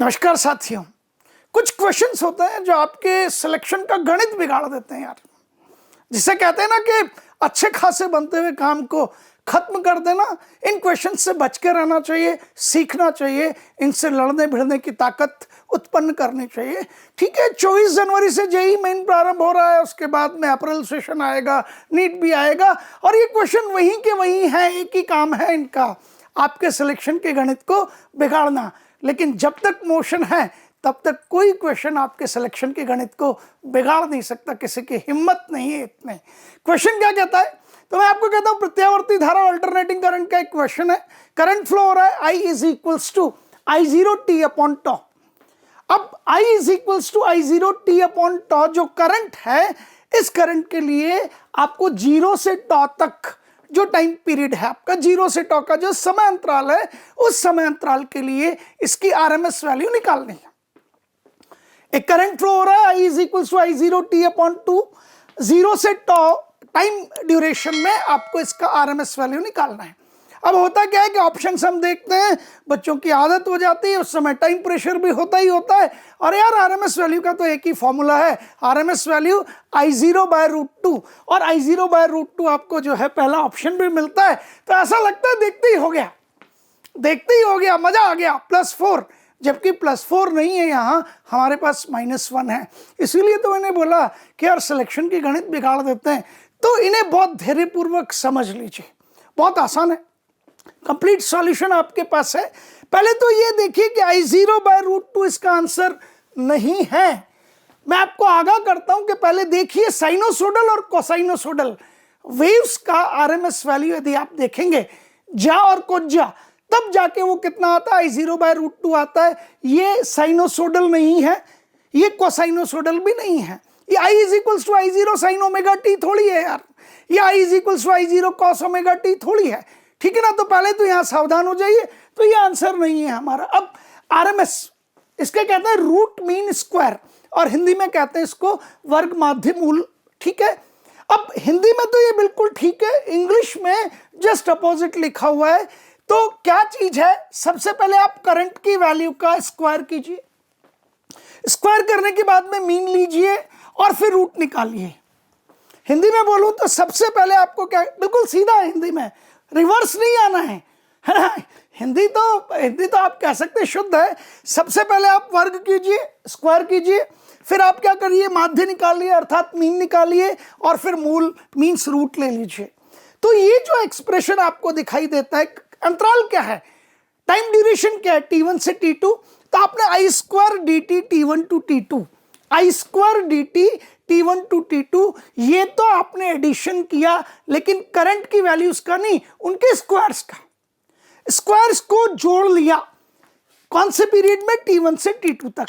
नमस्कार साथियों। कुछ क्वेश्चंस होते हैं जो आपके सिलेक्शन का गणित बिगाड़ देते हैं यार। जिसे कहते हैं ना कि अच्छे खासे बनते हुए काम को खत्म कर देना। इन क्वेश्चंस से बच के रहना चाहिए, सीखना चाहिए, इनसे लड़ने भिड़ने की ताकत उत्पन्न करनी चाहिए। ठीक है, 24 जनवरी से जेईई मेन प्रारंभ हो रहा है, उसके बाद में अप्रैल सेशन आएगा, नीट भी आएगा, और ये क्वेश्चन वहीं के वहीं है। एक ही काम है इनका, आपके सिलेक्शन के गणित को बिगाड़ना। लेकिन जब तक मोशन है तब तक कोई क्वेश्चन आपके सिलेक्शन के गणित को बिगाड़ नहीं सकता। किसी की हिम्मत नहीं है इतने। क्वेश्चन क्या कहता है, तो मैं आपको कहता हूं प्रत्यावर्ती धारा अल्टरनेटिंग करंट का एक क्वेश्चन है। करंट फ्लो हो रहा है I is equals to I0 T upon टॉ। अब I is equals to I0 T upon टॉ जो करंट है, इस करंट के लिए आपको 0 से टॉ तक जो टाइम पीरियड है आपका, 0 से टॉ का जो समय अंतराल है, उस समय अंतराल के लिए इसकी RMS वैल्यू निकालनी है। एक करंट फ्लो हो रहा है I is equals to I0 T upon 2, 0 से टॉ टाइम ड्यूरेशन में आपको इसका RMS वैल्यू निकालना है। अब होता क्या है कि ऑप्शंस हम देखते हैं, बच्चों की आदत हो जाती है, उस समय टाइम प्रेशर भी होता ही होता है। और यार RMS वैल्यू का तो एक ही फॉर्मूला है, RMS वैल्यू I0/√2, और I0/√2 आपको जो है पहला ऑप्शन भी मिलता है। तो ऐसा लगता है देखते ही हो गया, देखते ही हो गया, मजा आ गया, +4, जबकि +4 नहीं है, यहाँ हमारे पास -1 है। इसीलिए तो मैंने बोला कि यार सिलेक्शन की गणित बिगाड़ देते हैं। तो इन्हें बहुत धैर्यपूर्वक समझ लीजिए, बहुत आसान है। कंप्लीट सॉल्यूशन आपके पास है। पहले तो ये देखिए कि I0/√2 इसका आंसर नहीं है। मैं आपको आगाह करता हूं कि पहले देखिए साइनोसोडल और कोसाइनोसोडल वेव्स का RMS वैल्यू यदि आप देखेंगे जा और कोज्जा, तब जाके वो कितना आता है, I0/√2 आता है। ये साइनोसोडल नहीं है, ये कोसाइनोसोडल भी नहीं है। ये I is equals to I0 sin omega T थोड़ी है यार, ये I is equals to I0 cos omega T थोड़ी है। ठीक है ना, तो पहले तो यहां सावधान हो जाइए। तो ये आंसर नहीं है हमारा। अब RMS इसके कहते हैं रूट मीन स्क्वायर, और हिंदी में कहते हैं इसको वर्ग माध्य मूल। ठीक है, अब हिंदी में तो ये बिल्कुल ठीक है, इंग्लिश में जस्ट अपोजिट लिखा हुआ है। तो क्या चीज है, सबसे पहले आप करंट की वैल्यू का स्क्वायर कीजिए, स्क्वायर करने के बाद में मीन लीजिए और फिर रूट निकालिए। हिंदी में बोलूं तो सबसे पहले आपको क्या, बिल्कुल सीधा है, हिंदी में रिवर्स नहीं आना है ना। हिंदी तो आप कह सकते हैं शुद्ध है। सबसे पहले आप वर्ग कीजिए, स्क्वायर कीजिए, फिर आप क्या करिए, माध्य निकालिए अर्थात मीन निकालिए, और फिर मूल मीन्स रूट ले लीजिए। तो ये जो एक्सप्रेशन आपको दिखाई देता है, अंतराल क्या है, टाइम ड्यूरेशन क्या है, T1 से T2, तो आपने I² dt T1 to T2, I² dt T1 to T2, ये तो आपने एडिशन किया, लेकिन करंट की वैल्यूज का नहीं, उनके स्क्वायर्स का, स्क्वायर्स को जोड़ लिया। कौन से पीरियड में, T1 से T2 तक,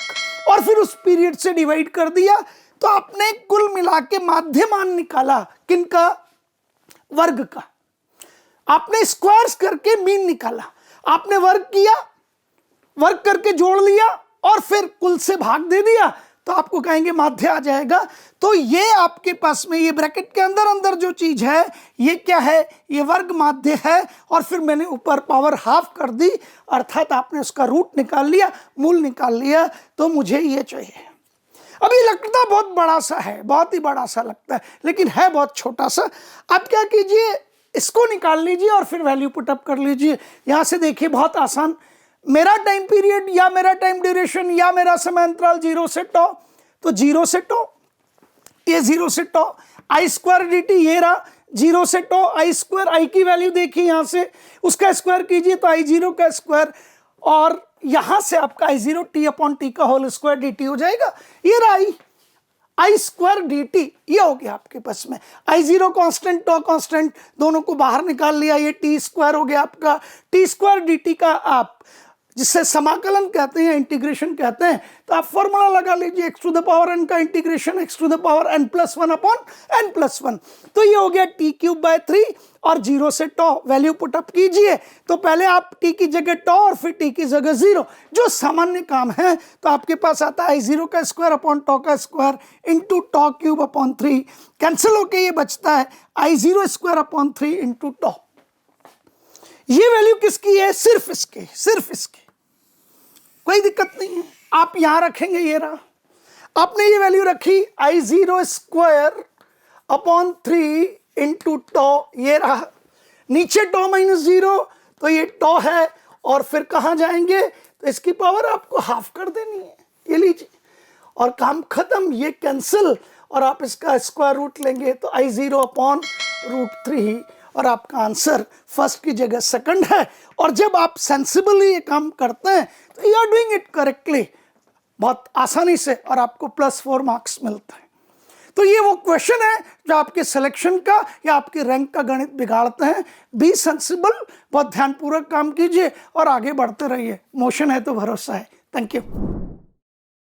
और फिर उस पीरियड से डिवाइड कर दिया। तो आपने कुल मिला के माध्य मान निकाला, किनका, वर्ग का। आपने स्क्वायर्स करके मीन निकाला, आपने वर्ग किया, वर्ग करके जोड़ लिया, और फिर कुल से भाग दे दिया, तो आपको कहेंगे माध्य आ जाएगा। तो ये आपके पास में ये ब्रैकेट के अंदर अंदर जो चीज है, ये क्या है, ये वर्ग माध्य है। और फिर मैंने ऊपर पावर हाफ कर दी, अर्थात आपने उसका रूट निकाल लिया, मूल निकाल लिया। तो मुझे ये चाहिए। अब ये लगता बहुत बड़ा सा है, बहुत ही बड़ा सा लगता है, लेकिन है बहुत छोटा सा। आप क्या कीजिए, इसको निकाल लीजिए और फिर वैल्यू पुटअप कर लीजिए। यहां से देखिए बहुत आसान, मेरा टाइम पीरियड या मेरा टाइम ड्यूरेशन या मेरा समय अंतराल 0 से टॉ, तो 0 से टॉ, ये 0 से टॉ, I² dt ये रहा, 0 से टॉ I², I की वैल्यू देखिए यहां से, उसका स्क्वायर कीजिए तो I0 का स्क्वायर, और यहां से आपका I0 T अपॉन T का होल स्क्वायर dt हो जाएगा। ये रहा I² dt, ये हो गया आपके पास में। I0 कांस्टेंट, टॉ कांस्टेंट, दोनों को बाहर निकाल लिया, ये T² हो गया आपका। T² dt का आप जिससे समाकलन कहते हैं, इंटीग्रेशन कहते हैं, तो आप फॉर्मूला लगा लीजिए, x⁴n का इंटीग्रेशन x⁴n+1 अपॉन n+1। तो ये हो गया t³/3, और 0 से टॉ वैल्यू पुटअप कीजिए। तो पहले आप t की जगह टॉ और फिर t की जगह 0, जो सामान्य काम है। तो आपके पास आता है I0 का स्क्वायर अपॉन टॉ का स्क्वायर इंटू टॉ³ अपॉन 3, कैंसिल होके ये बचता है I0² अपॉन 3 इंटू टॉ। ये वैल्यू किसकी है, सिर्फ इसकी, कोई दिक्कत नहीं है। आप यहां रखेंगे, ये रहा, आपने ये वैल्यू रखी I0 स्क्वायर अपॉन 3 इंटू टॉ, ये रहा, नीचे टॉ -0 तो ये टॉ है, और फिर कहां जाएंगे, तो इसकी पावर आपको हाफ कर देनी है, ये लीजिए, और काम खत्म, ये कैंसिल, और आप इसका स्क्वायर रूट लेंगे तो I0 अपॉन √3, और आपका आंसर फर्स्ट की जगह सेकंड है। और जब आप सेंसिबली ये काम करते हैं तो you are doing it correctly, बहुत आसानी से, और आपको +4 मार्क्स मिलता है। तो ये वो क्वेश्चन है जो आपके सिलेक्शन का या आपके रैंक का गणित बिगाड़ते हैं। बी सेंसिबल, बहुत ध्यानपूर्वक काम कीजिए और आगे बढ़ते रहिए। मोशन है तो भरोसा है। Thank you.